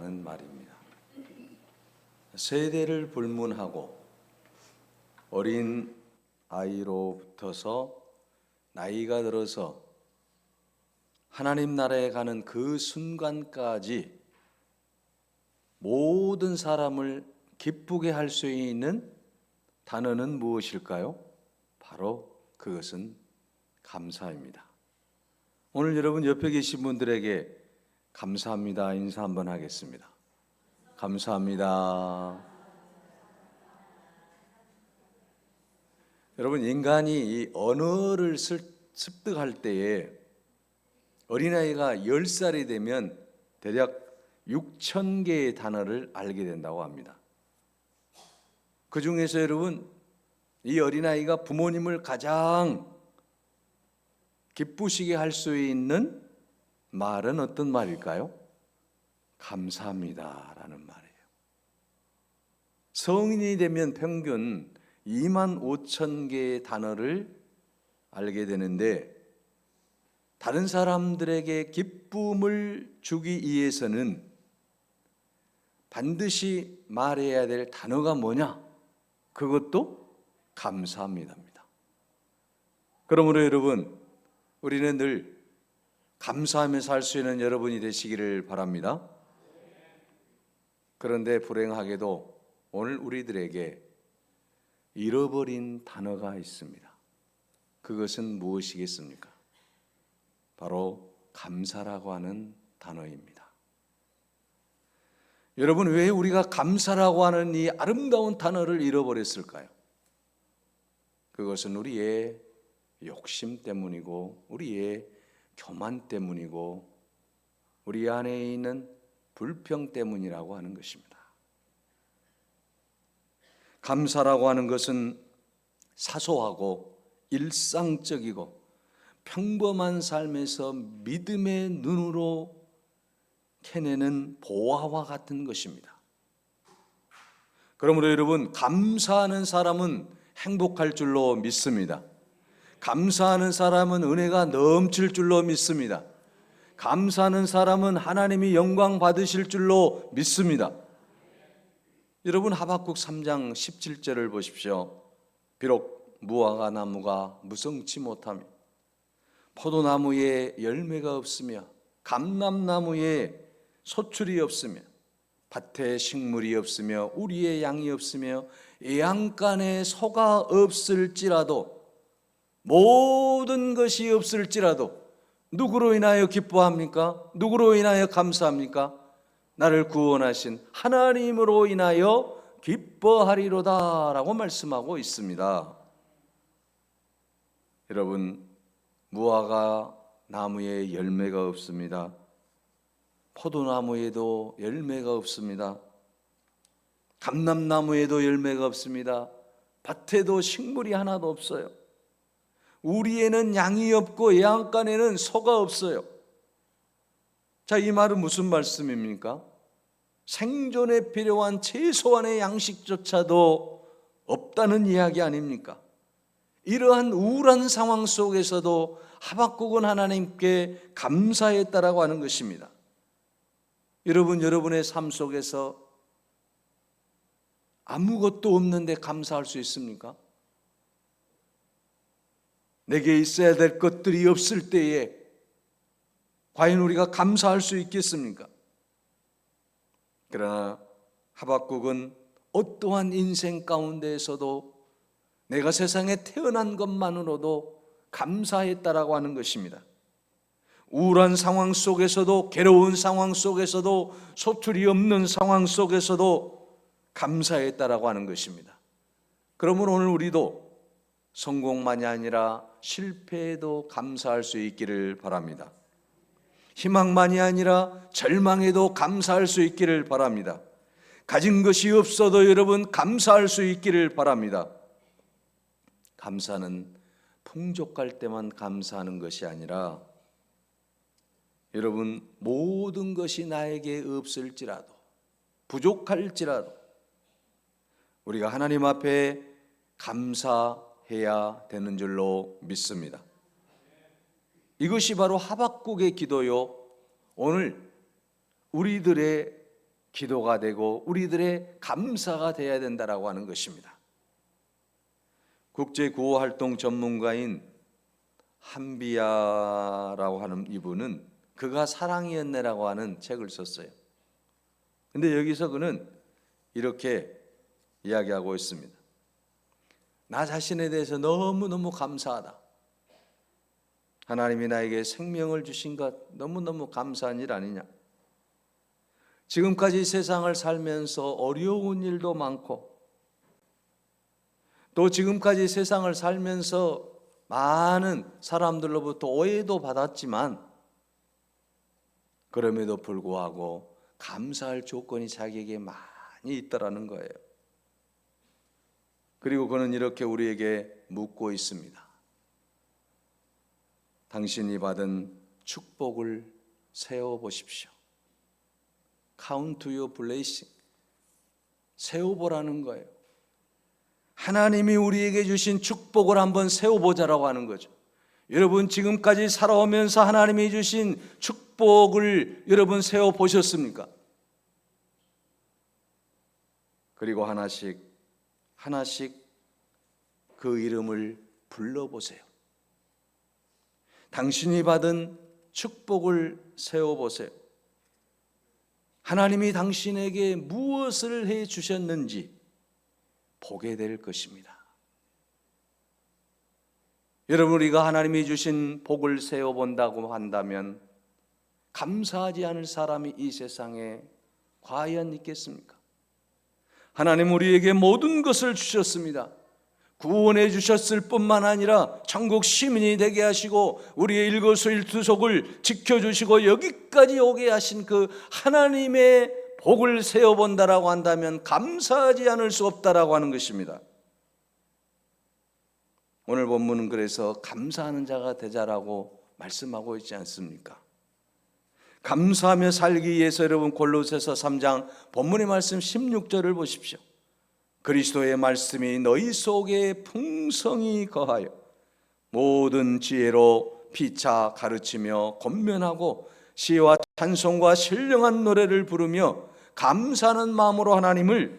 하는 말입니다. 세대를 불문하고 어린 아이로부터서 나이가 들어서 하나님 나라에 가는 그 순간까지 모든 사람을 기쁘게 할 수 있는 단어는 무엇일까요? 바로 그것은 감사입니다. 오늘 여러분 옆에 계신 분들에게 감사합니다 인사 한번 하겠습니다. 감사합니다. 여러분, 인간이 이 언어를 습득할 때에 어린아이가 10살이 되면 대략 6,000개의 단어를 알게 된다고 합니다. 그 중에서 여러분, 이 어린아이가 부모님을 가장 기쁘시게 할 수 있는 말은 어떤 말일까요? 감사합니다라는 말이에요. 성인이 되면 평균 25,000개의 단어를 알게 되는데, 다른 사람들에게 기쁨을 주기 위해서는 반드시 말해야 될 단어가 뭐냐? 그것도 감사합니다입니다. 그러므로 여러분, 우리는 늘 감사하며 살 수 있는 여러분이 되시기를 바랍니다. 그런데 불행하게도 오늘 우리들에게 잃어버린 단어가 있습니다. 그것은 무엇이겠습니까? 바로 감사라고 하는 단어입니다. 여러분, 왜 우리가 감사라고 하는 이 아름다운 단어를 잃어버렸을까요? 그것은 우리의 욕심 때문이고 우리의 교만 때문이고 우리 안에 있는 불평 때문이라고 하는 것입니다. 감사라고 하는 것은 사소하고 일상적이고 평범한 삶에서 믿음의 눈으로 캐내는 보화와 같은 것입니다. 그러므로 여러분, 감사하는 사람은 행복할 줄로 믿습니다. 감사하는 사람은 은혜가 넘칠 줄로 믿습니다. 감사하는 사람은 하나님이 영광 받으실 줄로 믿습니다. 여러분, 하박국 3장 17절을 보십시오. 비록 무화과 나무가 무성치 못하며 포도나무에 열매가 없으며 감람나무에 소출이 없으며 밭에 식물이 없으며 우리의 양이 없으며 애양간에 소가 없을지라도, 모든 것이 없을지라도 누구로 인하여 기뻐합니까? 누구로 인하여 감사합니까? 나를 구원하신 하나님으로 인하여 기뻐하리로다 라고 말씀하고 있습니다. 여러분, 무화과 나무에 열매가 없습니다. 포도나무에도 열매가 없습니다. 감람나무에도 열매가 없습니다. 밭에도 식물이 하나도 없어요. 우리에는 양이 없고 애양간에는 소가 없어요. 자, 이 말은 무슨 말씀입니까? 생존에 필요한 최소한의 양식조차도 없다는 이야기 아닙니까? 이러한 우울한 상황 속에서도 하박국은 하나님께 감사했다라고 하는 것입니다. 여러분, 여러분의 삶 속에서 아무것도 없는데 감사할 수 있습니까? 내게 있어야 될 것들이 없을 때에 과연 우리가 감사할 수 있겠습니까? 그러나 하박국은 어떠한 인생 가운데에서도 내가 세상에 태어난 것만으로도 감사했다라고 하는 것입니다. 우울한 상황 속에서도, 괴로운 상황 속에서도, 소출이 없는 상황 속에서도 감사했다라고 하는 것입니다. 그러므로 오늘 우리도 성공만이 아니라 실패에도 감사할 수 있기를 바랍니다. 희망만이 아니라 절망에도 감사할 수 있기를 바랍니다. 가진 것이 없어도 여러분 감사할 수 있기를 바랍니다. 감사는 풍족할 때만 감사하는 것이 아니라 여러분, 모든 것이 나에게 없을지라도, 부족할지라도 우리가 하나님 앞에 감사해야 되는 줄로 믿습니다. 이것이 바로 하박국의 기도요, 오늘 우리들의 기도가 되고 우리들의 감사가 되어야 된다라고 하는 것입니다. 국제 구호 활동 전문가인 한비야라고 하는 이분은 그가 사랑이었네라고 하는 책을 썼어요. 근데 여기서 그는 이렇게 이야기하고 있습니다. 나 자신에 대해서 너무너무 감사하다. 하나님이 나에게 생명을 주신 것 너무너무 감사한 일 아니냐. 지금까지 세상을 살면서 어려운 일도 많고 또 지금까지 세상을 살면서 많은 사람들로부터 오해도 받았지만 그럼에도 불구하고 감사할 조건이 자기에게 많이 있다라는 거예요. 그리고 그는 이렇게 우리에게 묻고 있습니다. 당신이 받은 축복을 세어보십시오. Count your blessing. 세어보라는 거예요. 하나님이 우리에게 주신 축복을 한번 세어보자라고 하는 거죠. 여러분 지금까지 살아오면서 하나님이 주신 축복을 여러분 세어보셨습니까? 그리고 하나씩 그 이름을 불러보세요. 당신이 받은 축복을 세어보세요. 하나님이 당신에게 무엇을 해 주셨는지 보게 될 것입니다. 여러분 우리가 하나님이 주신 복을 세어본다고 한다면 감사하지 않을 사람이 이 세상에 과연 있겠습니까? 하나님 우리에게 모든 것을 주셨습니다. 구원해 주셨을 뿐만 아니라 천국 시민이 되게 하시고 우리의 일거수일투족을 지켜주시고 여기까지 오게 하신 그 하나님의 복을 세어본다라고 한다면 감사하지 않을 수 없다라고 하는 것입니다. 오늘 본문은 그래서 감사하는 자가 되자라고 말씀하고 있지 않습니까? 감사하며 살기 위해서 여러분 골로새서 3장 본문의 말씀 16절을 보십시오. 그리스도의 말씀이 너희 속에 풍성히 거하여 모든 지혜로 피차 가르치며 권면하고 시와 찬송과 신령한 노래를 부르며 감사하는 마음으로 하나님을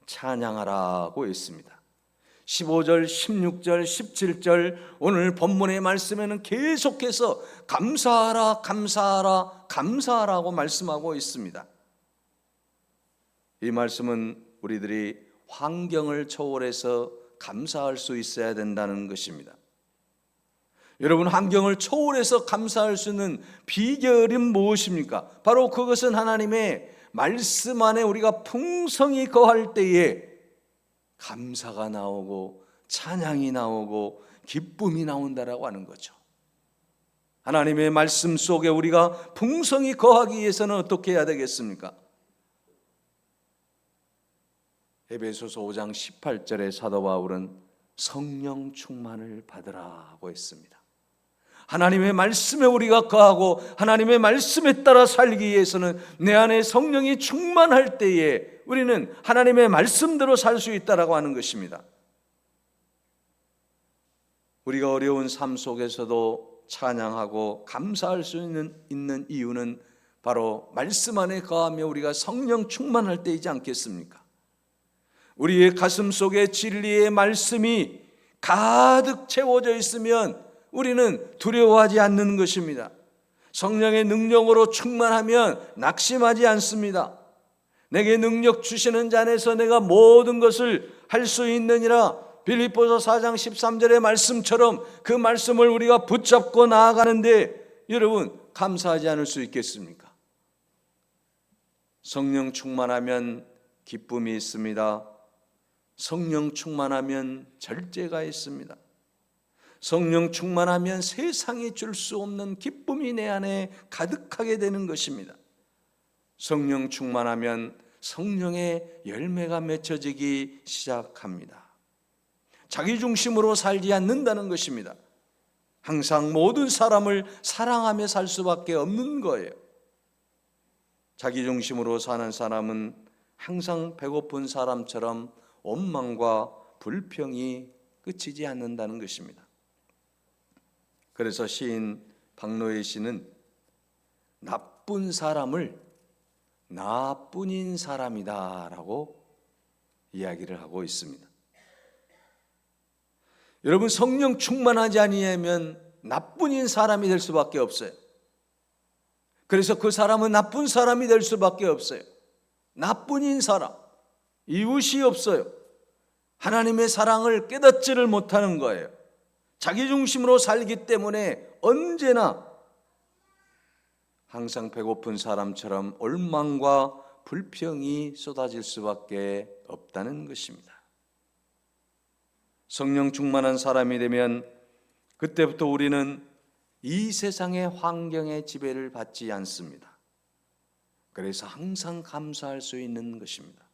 찬양하라고 했습니다. 15절, 16절, 17절 오늘 본문의 말씀에는 계속해서 감사하라, 감사하라, 감사하라고 말씀하고 있습니다. 이 말씀은 우리들이 환경을 초월해서 감사할 수 있어야 된다는 것입니다. 여러분 환경을 초월해서 감사할 수 있는 비결은 무엇입니까? 바로 그것은 하나님의 말씀 안에 우리가 풍성히 거할 때에 감사가 나오고 찬양이 나오고 기쁨이 나온다라고 하는 거죠. 하나님의 말씀 속에 우리가 풍성히 거하기 위해서는 어떻게 해야 되겠습니까? 에베소서 5장 18절에 사도 바울은 성령 충만을 받으라고 했습니다. 하나님의 말씀에 우리가 거하고 하나님의 말씀에 따라 살기 위해서는 내 안에 성령이 충만할 때에 우리는 하나님의 말씀대로 살 수 있다라고 하는 것입니다. 우리가 어려운 삶 속에서도 찬양하고 감사할 수 있는 이유는 바로 말씀 안에 거하며 우리가 성령 충만할 때이지 않겠습니까? 우리의 가슴 속에 진리의 말씀이 가득 채워져 있으면 우리는 두려워하지 않는 것입니다. 성령의 능력으로 충만하면 낙심하지 않습니다. 내게 능력 주시는 자 안에서 내가 모든 것을 할 수 있느니라. 빌립보서 4장 13절의 말씀처럼 그 말씀을 우리가 붙잡고 나아가는데 여러분 감사하지 않을 수 있겠습니까? 성령 충만하면 기쁨이 있습니다. 성령 충만하면 절제가 있습니다. 성령 충만하면 세상이 줄 수 없는 기쁨이 내 안에 가득하게 되는 것입니다. 성령 충만하면 성령의 열매가 맺혀지기 시작합니다. 자기 중심으로 살지 않는다는 것입니다. 항상 모든 사람을 사랑하며 살 수밖에 없는 거예요. 자기 중심으로 사는 사람은 항상 배고픈 사람처럼 원망과 불평이 그치지 않는다는 것입니다. 그래서 시인 박노해 씨는 나쁜 사람을 나뿐인 사람이다라고 이야기를 하고 있습니다. 여러분, 성령 충만하지 아니하면 나뿐인 사람이 될 수밖에 없어요. 그래서 그 사람은 나쁜 사람이 될 수밖에 없어요. 나뿐인 사람, 이웃이 없어요. 하나님의 사랑을 깨닫지를 못하는 거예요. 자기 중심으로 살기 때문에 언제나 항상 배고픈 사람처럼 올망과 불평이 쏟아질 수밖에 없다는 것입니다. 성령 충만한 사람이 되면 그때부터 우리는 이 세상의 환경의 지배를 받지 않습니다. 그래서 항상 감사할 수 있는 것입니다.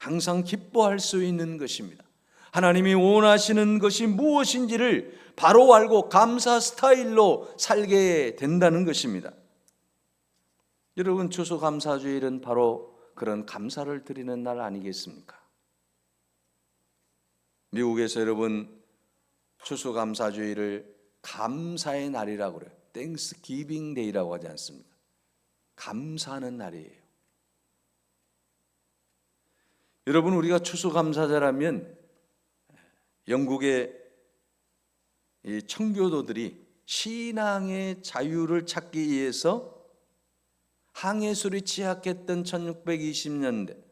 항상 기뻐할 수 있는 것입니다. 하나님이 원하시는 것이 무엇인지를 바로 알고 감사 스타일로 살게 된다는 것입니다. 여러분, 추수감사주일은 바로 그런 감사를 드리는 날 아니겠습니까? 미국에서 여러분, 추수감사주일을 감사의 날이라고 그래요. 땡스기빙 데이라고 하지 않습니까? 감사하는 날이에요. 여러분, 우리가 추수감사자라면 영국의 이 청교도들이 신앙의 자유를 찾기 위해서 항해술이 취약했던 1620년대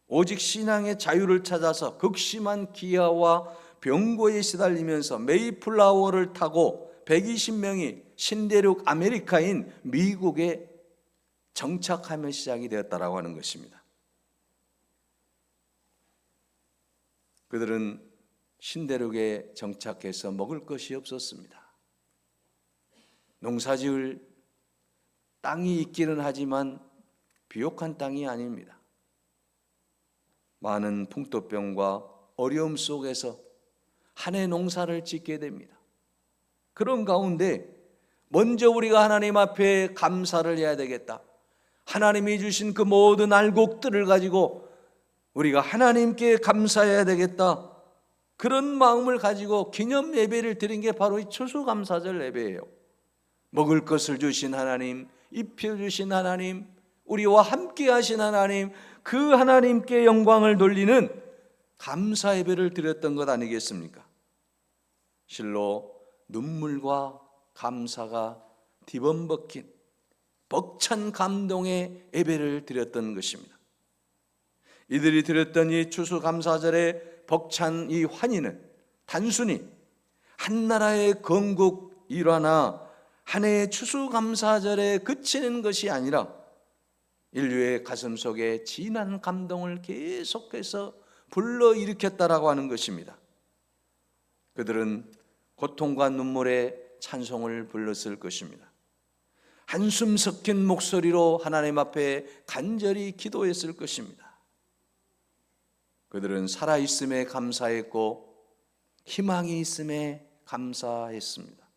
오직 신앙의 자유를 찾아서 극심한 기아와 병고에 시달리면서 메이플라워를 타고 120명이 신대륙 아메리카인 미국에 정착하며 시작이 되었다라고 하는 것입니다. 그들은 신대륙에 정착해서 먹을 것이 없었습니다. 농사지을 땅이 있기는 하지만 비옥한 땅이 아닙니다. 많은 풍토병과 어려움 속에서 한 해 농사를 짓게 됩니다. 그런 가운데 먼저 우리가 하나님 앞에 감사를 해야 되겠다. 하나님이 주신 그 모든 알곡들을 가지고 우리가 하나님께 감사해야 되겠다. 그런 마음을 가지고 기념 예배를 드린 게 바로 이 추수감사절 예배예요. 먹을 것을 주신 하나님, 입혀주신 하나님, 우리와 함께 하신 하나님, 그 하나님께 영광을 돌리는 감사 예배를 드렸던 것 아니겠습니까? 실로 눈물과 감사가 뒤범벅힌 벅찬 감동의 예배를 드렸던 것입니다. 이들이 드렸던 이 추수감사절의 벅찬 이 환희는 단순히 한 나라의 건국 일화나 한 해의 추수감사절에 그치는 것이 아니라 인류의 가슴 속에 진한 감동을 계속해서 불러일으켰다라고 하는 것입니다. 그들은 고통과 눈물의 찬송을 불렀을 것입니다. 한숨 섞인 목소리로 하나님 앞에 간절히 기도했을 것입니다. 그들은 살아있음에 감사했고 희망이 있음에 감사했습니다.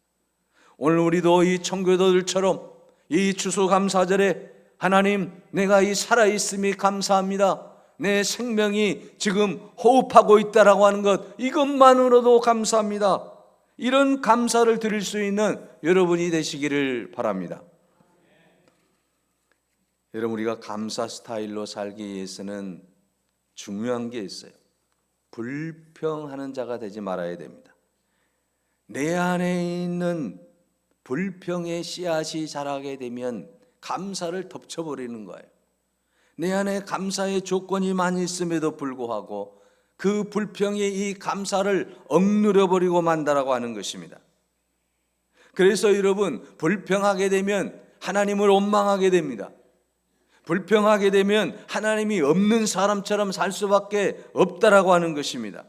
오늘 우리도 이 청교도들처럼 이 추수감사절에 하나님, 내가 이 살아있음이 감사합니다. 내 생명이 지금 호흡하고 있다라고 하는 것, 이것만으로도 감사합니다. 이런 감사를 드릴 수 있는 여러분이 되시기를 바랍니다. 여러분, 우리가 감사 스타일로 살기 위해서는 중요한 게 있어요. 불평하는 자가 되지 말아야 됩니다. 내 안에 있는 불평의 씨앗이 자라게 되면 감사를 덮쳐버리는 거예요. 내 안에 감사의 조건이 많이 있음에도 불구하고 그 불평이 이 감사를 억누려버리고 만다라고 하는 것입니다. 그래서 여러분, 불평하게 되면 하나님을 원망하게 됩니다. 불평하게 되면 하나님이 없는 사람처럼 살 수밖에 없다라고 하는 것입니다.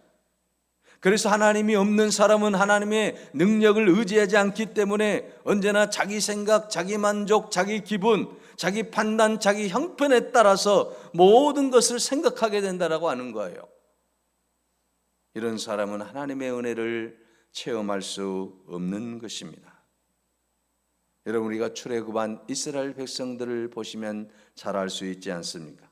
그래서 하나님이 없는 사람은 하나님의 능력을 의지하지 않기 때문에 언제나 자기 생각, 자기 만족, 자기 기분, 자기 판단, 자기 형편에 따라서 모든 것을 생각하게 된다라고 하는 거예요. 이런 사람은 하나님의 은혜를 체험할 수 없는 것입니다. 여러분, 우리가 출애굽한 이스라엘 백성들을 보시면 잘 알 수 있지 않습니까?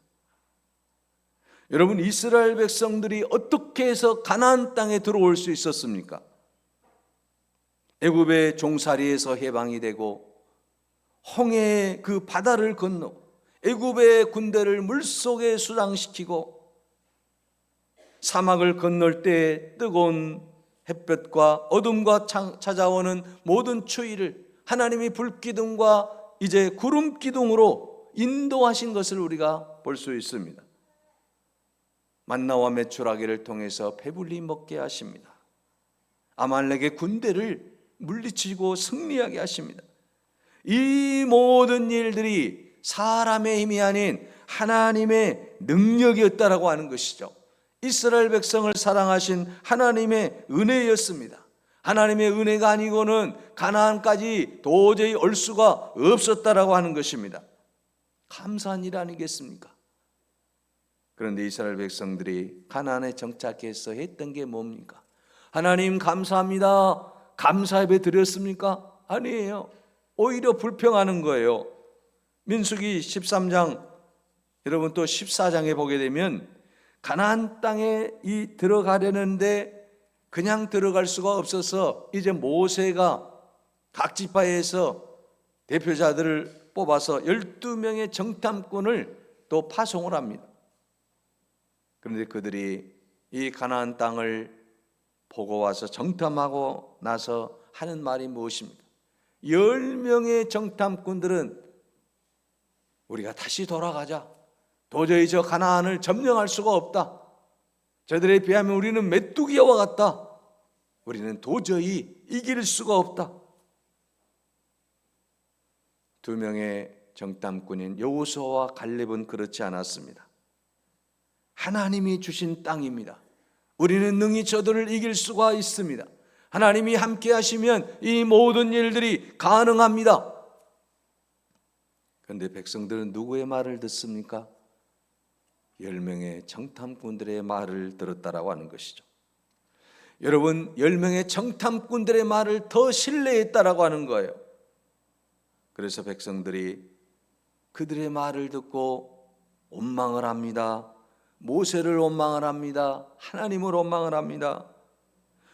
여러분, 이스라엘 백성들이 어떻게 해서 가나안 땅에 들어올 수 있었습니까? 애굽의 종살이에서 해방이 되고 홍해의 그 바다를 건너 애굽의 군대를 물속에 수장시키고 사막을 건널 때 뜨거운 햇볕과 어둠과 찾아오는 모든 추위를 하나님이 불기둥과 이제 구름기둥으로 인도하신 것을 우리가 볼 수 있습니다. 만나와 메추라기를 통해서 배불리 먹게 하십니다. 아말렉의 군대를 물리치고 승리하게 하십니다. 이 모든 일들이 사람의 힘이 아닌 하나님의 능력이었다라고 하는 것이죠. 이스라엘 백성을 사랑하신 하나님의 은혜였습니다. 하나님의 은혜가 아니고는 가나안까지 도저히 올 수가 없었다라고 하는 것입니다. 감사한 일 아니겠습니까? 그런데 이스라엘 백성들이 가나안에 정착해서 했던 게 뭡니까? 하나님 감사합니다. 감사 예배 드렸습니까? 아니에요. 오히려 불평하는 거예요. 민수기 13장, 여러분 또 14장에 보게 되면 가나안 땅에 들어가려는데 그냥 들어갈 수가 없어서 이제 모세가 각 지파에서 대표자들을 뽑아서 12명의 정탐꾼을 또 파송을 합니다. 그런데 그들이 이 가나안 땅을 보고 와서 정탐하고 나서 하는 말이 무엇입니까? 10명의 정탐꾼들은 우리가 다시 돌아가자. 도저히 저 가나안을 점령할 수가 없다. 저들에 비하면 우리는 메뚜기와 같다. 우리는 도저히 이길 수가 없다. 2명의 정탐꾼인 여호수아와 갈렙은 그렇지 않았습니다. 하나님이 주신 땅입니다. 우리는 능히 저들을 이길 수가 있습니다. 하나님이 함께 하시면 이 모든 일들이 가능합니다. 그런데 백성들은 누구의 말을 듣습니까? 10명의 정탐꾼들의 말을 들었다라고 하는 것이죠. 여러분, 10명의 정탐꾼들의 말을 더 신뢰했다라고 하는 거예요. 그래서 백성들이 그들의 말을 듣고 원망을 합니다. 모세를 원망을 합니다. 하나님을 원망을 합니다.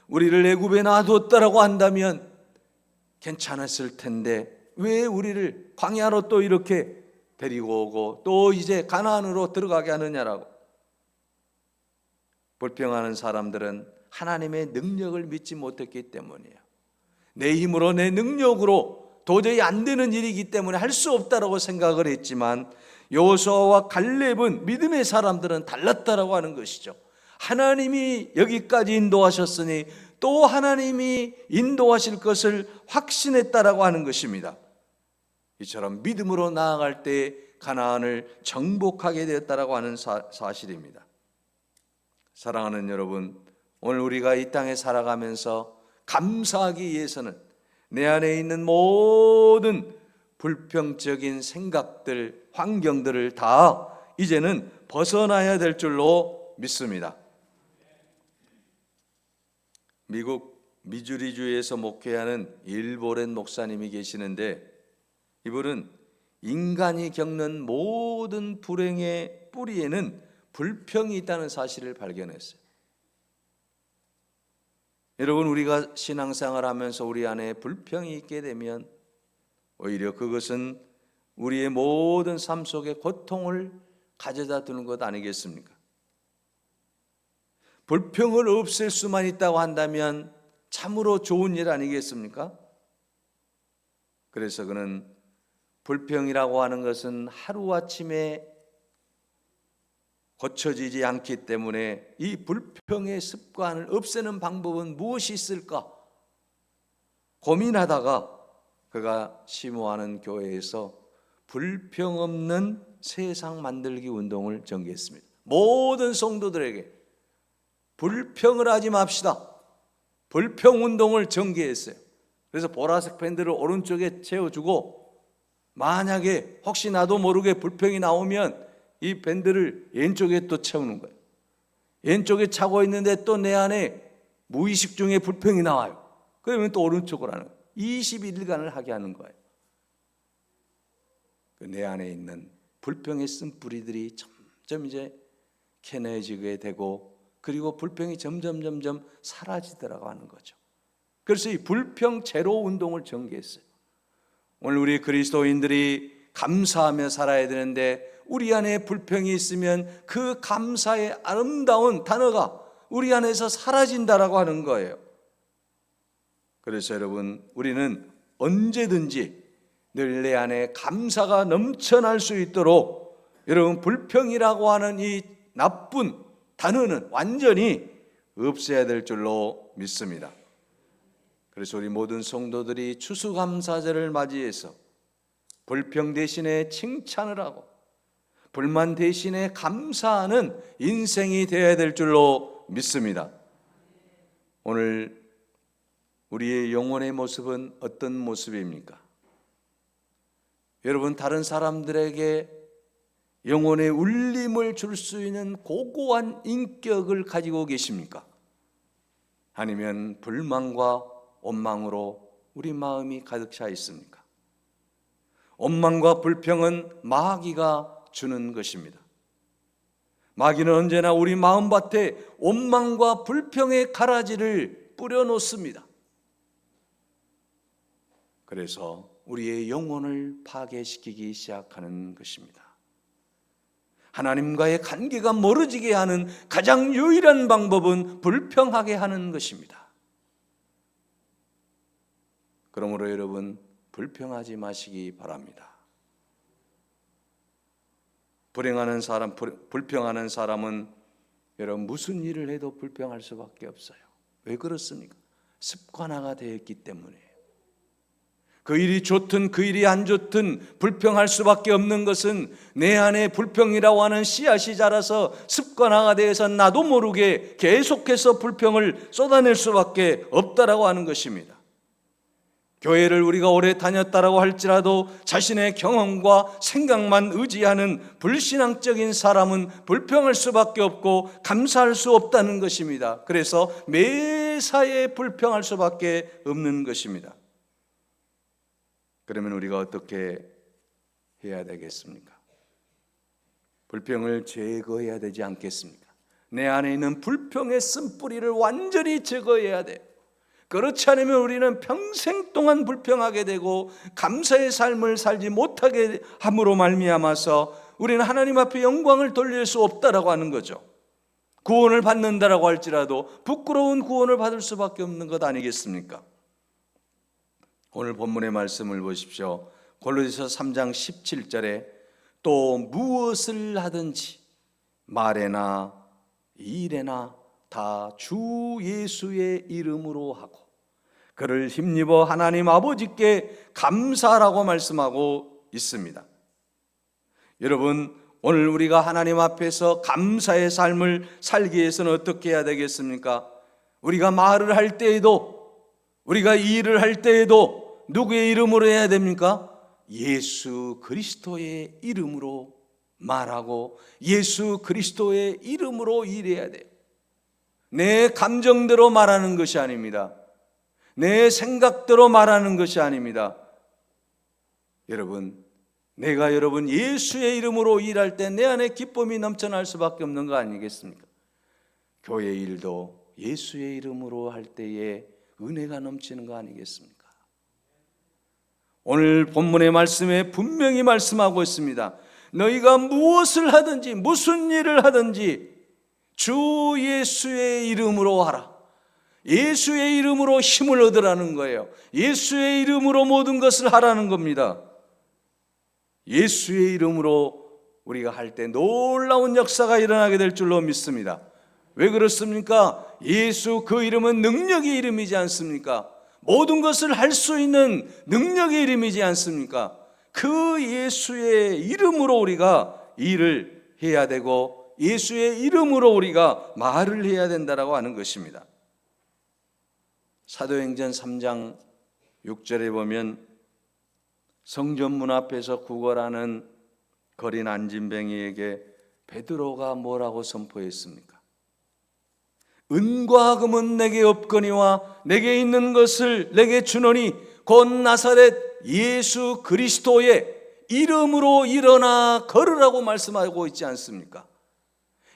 우리를 애굽에 놔뒀다라고 한다면 괜찮았을 텐데 왜 우리를 광야로 또 이렇게 데리고 오고 또 이제 가나안으로 들어가게 하느냐라고. 불평하는 사람들은 하나님의 능력을 믿지 못했기 때문이에요. 내 힘으로 내 능력으로 도저히 안 되는 일이기 때문에 할 수 없다라고 생각을 했지만 여호수아와 갈렙은 믿음의 사람들은 달랐다라고 하는 것이죠. 하나님이 여기까지 인도하셨으니 또 하나님이 인도하실 것을 확신했다라고 하는 것입니다. 이처럼 믿음으로 나아갈 때 가나안을 정복하게 되었다라고 하는 사실입니다. 사랑하는 여러분, 오늘 우리가 이 땅에 살아가면서 감사하기 위해서는 내 안에 있는 모든 불평적인 생각들, 환경들을 다 이제는 벗어나야 될 줄로 믿습니다. 미국 미주리주에서 목회하는 일보렌 목사님이 계시는데 이분은 인간이 겪는 모든 불행의 뿌리에는 불평이 있다는 사실을 발견했어요. 여러분, 우리가 신앙생활 하면서 우리 안에 불평이 있게 되면 오히려 그것은 우리의 모든 삶 속에 고통을 가져다 두는 것 아니겠습니까? 불평을 없앨 수만 있다고 한다면 참으로 좋은 일 아니겠습니까? 그래서 그는 불평이라고 하는 것은 하루아침에 고쳐지지 않기 때문에 이 불평의 습관을 없애는 방법은 무엇이 있을까 고민하다가 그가 심호하는 교회에서 불평 없는 세상 만들기 운동을 전개했습니다. 모든 성도들에게 불평을 하지 맙시다. 불평 운동을 전개했어요. 그래서 보라색 밴드를 오른쪽에 채워주고 만약에 혹시 나도 모르게 불평이 나오면 이 밴드를 왼쪽에 또 채우는 거예요. 왼쪽에 차고 있는데 또 내 안에 무의식 중에 불평이 나와요. 그러면 또 오른쪽으로 하는 거예요. 21일간을 하게 하는 거예요. 내 안에 있는 불평의 쓴뿌리들이 점점 이제 캐내지게 되고 그리고 불평이 점점 사라지더라고 하는 거죠. 그래서 이 불평 제로 운동을 전개했어요. 오늘 우리 그리스도인들이 감사하며 살아야 되는데 우리 안에 불평이 있으면 그 감사의 아름다운 단어가 우리 안에서 사라진다라고 하는 거예요. 그래서 여러분, 우리는 언제든지 늘 내 안에 감사가 넘쳐날 수 있도록 여러분, 불평이라고 하는 이 나쁜 단어는 완전히 없애야 될 줄로 믿습니다. 그래서 우리 모든 성도들이 추수감사절을 맞이해서 불평 대신에 칭찬을 하고 불만 대신에 감사하는 인생이 되어야 될 줄로 믿습니다. 오늘 우리의 영혼의 모습은 어떤 모습입니까? 여러분, 다른 사람들에게 영혼의 울림을 줄 수 있는 고고한 인격을 가지고 계십니까? 아니면 불만과 원망으로 우리 마음이 가득 차 있습니까? 원망과 불평은 마귀가 주는 것입니다. 마귀는 언제나 우리 마음밭에 원망과 불평의 가라지를 뿌려놓습니다. 그래서 우리의 영혼을 파괴시키기 시작하는 것입니다. 하나님과의 관계가 멀어지게 하는 가장 유일한 방법은 불평하게 하는 것입니다. 그러므로 여러분, 불평하지 마시기 바랍니다. 불평하는 사람은 여러분 무슨 일을 해도 불평할 수밖에 없어요. 왜 그렇습니까? 습관화가 되어 있기 때문이에요. 그 일이 좋든 그 일이 안 좋든 불평할 수밖에 없는 것은 내 안에 불평이라고 하는 씨앗이 자라서 습관화가 되어서 나도 모르게 계속해서 불평을 쏟아낼 수밖에 없다라고 하는 것입니다. 교회를 우리가 오래 다녔다라고 할지라도 자신의 경험과 생각만 의지하는 불신앙적인 사람은 불평할 수밖에 없고 감사할 수 없다는 것입니다. 그래서 매사에 불평할 수밖에 없는 것입니다. 그러면 우리가 어떻게 해야 되겠습니까? 불평을 제거해야 되지 않겠습니까? 내 안에 있는 불평의 쓴뿌리를 완전히 제거해야 돼요. 그렇지 않으면 우리는 평생 동안 불평하게 되고 감사의 삶을 살지 못하게 함으로 말미암아서 우리는 하나님 앞에 영광을 돌릴 수 없다라고 하는 거죠. 구원을 받는다라고 할지라도 부끄러운 구원을 받을 수밖에 없는 것 아니겠습니까? 오늘 본문의 말씀을 보십시오. 골로새서 3장 17절에 또 무엇을 하든지 말에나 일에나 다 주 예수의 이름으로 하고 그를 힘입어 하나님 아버지께 감사하라고 말씀하고 있습니다. 여러분, 오늘 우리가 하나님 앞에서 감사의 삶을 살기 위해서는 어떻게 해야 되겠습니까? 우리가 말을 할 때에도, 우리가 일을 할 때에도 누구의 이름으로 해야 됩니까? 예수 그리스도의 이름으로 말하고 예수 그리스도의 이름으로 일해야 돼요. 내 감정대로 말하는 것이 아닙니다. 내 생각대로 말하는 것이 아닙니다. 여러분, 내가 여러분 예수의 이름으로 일할 때 내 안에 기쁨이 넘쳐날 수밖에 없는 거 아니겠습니까? 교회 일도 예수의 이름으로 할 때에 은혜가 넘치는 거 아니겠습니까? 오늘 본문의 말씀에 분명히 말씀하고 있습니다. 너희가 무엇을 하든지 무슨 일을 하든지 주 예수의 이름으로 하라. 예수의 이름으로 힘을 얻으라는 거예요. 예수의 이름으로 모든 것을 하라는 겁니다. 예수의 이름으로 우리가 할 때 놀라운 역사가 일어나게 될 줄로 믿습니다. 왜 그렇습니까? 예수 그 이름은 능력의 이름이지 않습니까? 모든 것을 할 수 있는 능력의 이름이지 않습니까? 그 예수의 이름으로 우리가 일을 해야 되고 예수의 이름으로 우리가 말을 해야 된다라고 하는 것입니다. 사도행전 3장 6절에 보면 성전 문 앞에서 구걸하는 거린 안진뱅이에게 베드로가 뭐라고 선포했습니까? 은과 금은 내게 없거니와 내게 있는 것을 내게 주노니 곧 나사렛 예수 그리스도의 이름으로 일어나 걸으라고 말씀하고 있지 않습니까?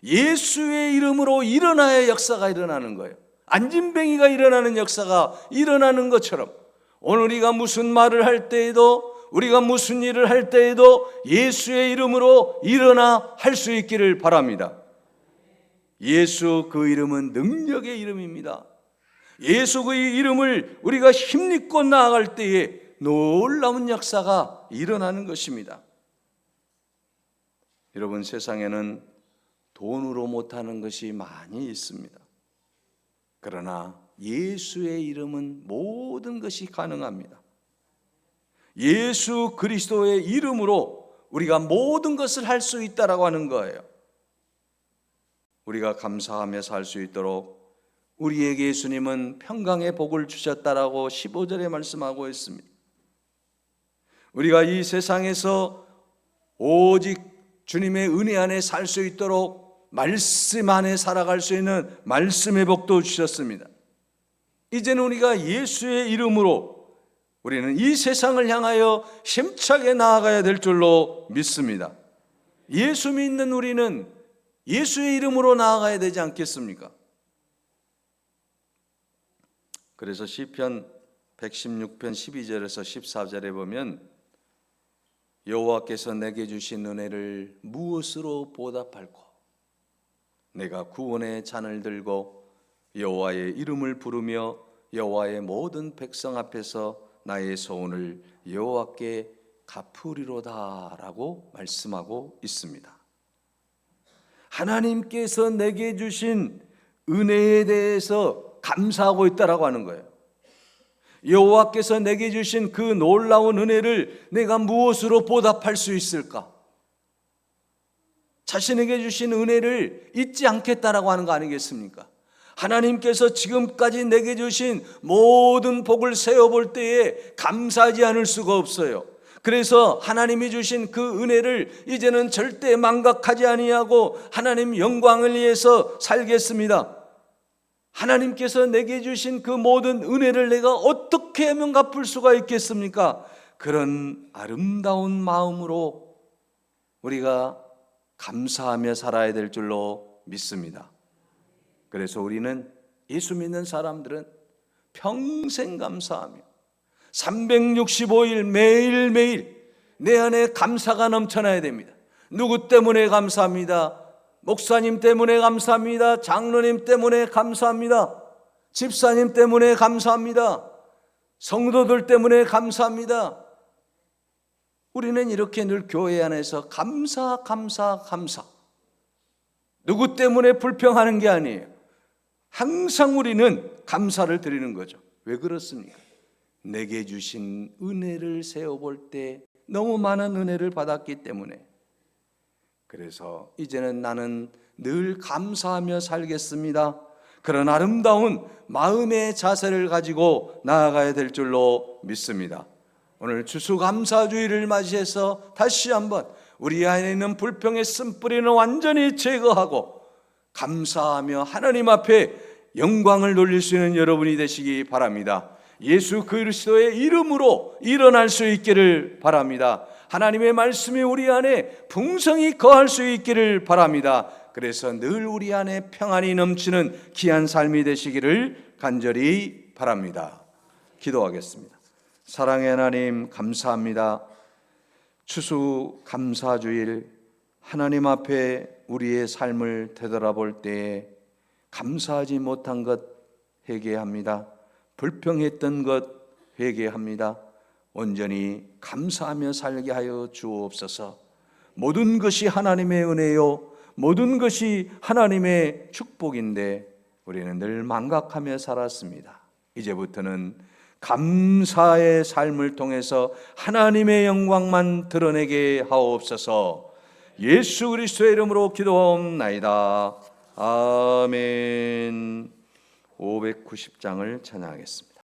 예수의 이름으로 일어나야 역사가 일어나는 거예요. 안진뱅이가 일어나는 역사가 일어나는 것처럼 오늘 우리가 무슨 말을 할 때에도 우리가 무슨 일을 할 때에도 예수의 이름으로 일어나 할 수 있기를 바랍니다. 예수 그 이름은 능력의 이름입니다. 예수 그 이름을 우리가 힘입고 나아갈 때에 놀라운 역사가 일어나는 것입니다. 여러분, 세상에는 돈으로 못하는 것이 많이 있습니다. 그러나 예수의 이름은 모든 것이 가능합니다. 예수 그리스도의 이름으로 우리가 모든 것을 할 수 있다라고 하는 거예요. 우리가 감사하며 살 수 있도록 우리에게 예수님은 평강의 복을 주셨다라고 15절에 말씀하고 있습니다. 우리가 이 세상에서 오직 주님의 은혜 안에 살 수 있도록 말씀 안에 살아갈 수 있는 말씀의 복도 주셨습니다. 이제는 우리가 예수의 이름으로 우리는 이 세상을 향하여 힘차게 나아가야 될 줄로 믿습니다. 예수 믿는 우리는 예수의 이름으로 나아가야 되지 않겠습니까? 그래서 시편 116편 12절에서 14절에 보면 여호와께서 내게 주신 은혜를 무엇으로 보답할꼬? 내가 구원의 잔을 들고 여호와의 이름을 부르며 여호와의 모든 백성 앞에서 나의 소원을 여호와께 갚으리로다 라고 말씀하고 있습니다. 하나님께서 내게 주신 은혜에 대해서 감사하고 있다라고 하는 거예요. 여호와께서 내게 주신 그 놀라운 은혜를 내가 무엇으로 보답할 수 있을까? 자신에게 주신 은혜를 잊지 않겠다라고 하는 거 아니겠습니까? 하나님께서 지금까지 내게 주신 모든 복을 세어볼 때에 감사하지 않을 수가 없어요. 그래서 하나님이 주신 그 은혜를 이제는 절대 망각하지 아니하고 하나님 영광을 위해서 살겠습니다. 하나님께서 내게 주신 그 모든 은혜를 내가 어떻게 하면 갚을 수가 있겠습니까? 그런 아름다운 마음으로 우리가 감사하며 살아야 될 줄로 믿습니다. 그래서 우리는 예수 믿는 사람들은 평생 감사하며 365일 매일매일 내 안에 감사가 넘쳐나야 됩니다. 누구 때문에 감사합니다. 목사님 때문에 감사합니다. 장로님 때문에 감사합니다. 집사님 때문에 감사합니다. 성도들 때문에 감사합니다. 우리는 이렇게 늘 교회 안에서 감사. 누구 때문에 불평하는 게 아니에요. 항상 우리는 감사를 드리는 거죠. 왜 그렇습니까? 내게 주신 은혜를 세어볼 때 너무 많은 은혜를 받았기 때문에. 그래서 이제는 나는 늘 감사하며 살겠습니다. 그런 아름다운 마음의 자세를 가지고 나아가야 될 줄로 믿습니다. 오늘 추수감사주의를 맞이해서 다시 한번 우리 안에 있는 불평의 쓴뿌리는 완전히 제거하고 감사하며 하나님 앞에 영광을 돌릴 수 있는 여러분이 되시기 바랍니다. 예수 그리스도의 이름으로 일어날 수 있기를 바랍니다. 하나님의 말씀이 우리 안에 풍성히 거할 수 있기를 바랍니다. 그래서 늘 우리 안에 평안이 넘치는 귀한 삶이 되시기를 간절히 바랍니다. 기도하겠습니다. 사랑의 하나님, 감사합니다. 추수감사주일 하나님 앞에 우리의 삶을 되돌아볼 때에 감사하지 못한 것 회개합니다. 불평했던 것 회개합니다. 온전히 감사하며 살게 하여 주옵소서. 모든 것이 하나님의 은혜요, 모든 것이 하나님의 축복인데 우리는 늘 망각하며 살았습니다. 이제부터는 감사의 삶을 통해서 하나님의 영광만 드러내게 하옵소서. 예수 그리스도의 이름으로 기도하옵나이다. 아멘. 590장을 찬양하겠습니다.